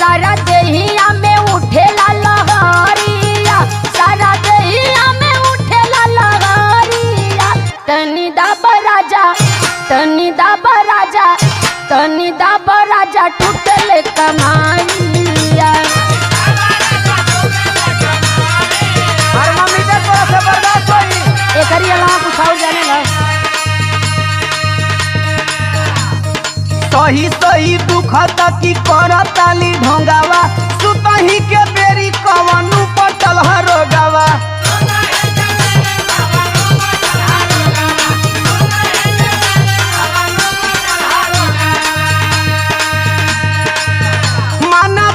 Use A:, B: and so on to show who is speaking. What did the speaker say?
A: सारा देहिया में उठेला लहरिया, सारा देहिया में उठेला लहरिया। तनी दाबा राजा, तनी दाबा राजा, तनी दाबा राजा टूटले कमाइया।
B: थर्मामीटर थोड़ा सा बर्दाश्त होई।
A: एकरी अलावा कुछ और जाने ला।
B: सही सही दुखता की करताली ढोंगावा, सुतही के बेरी कवनु पटल हरोगावा। माना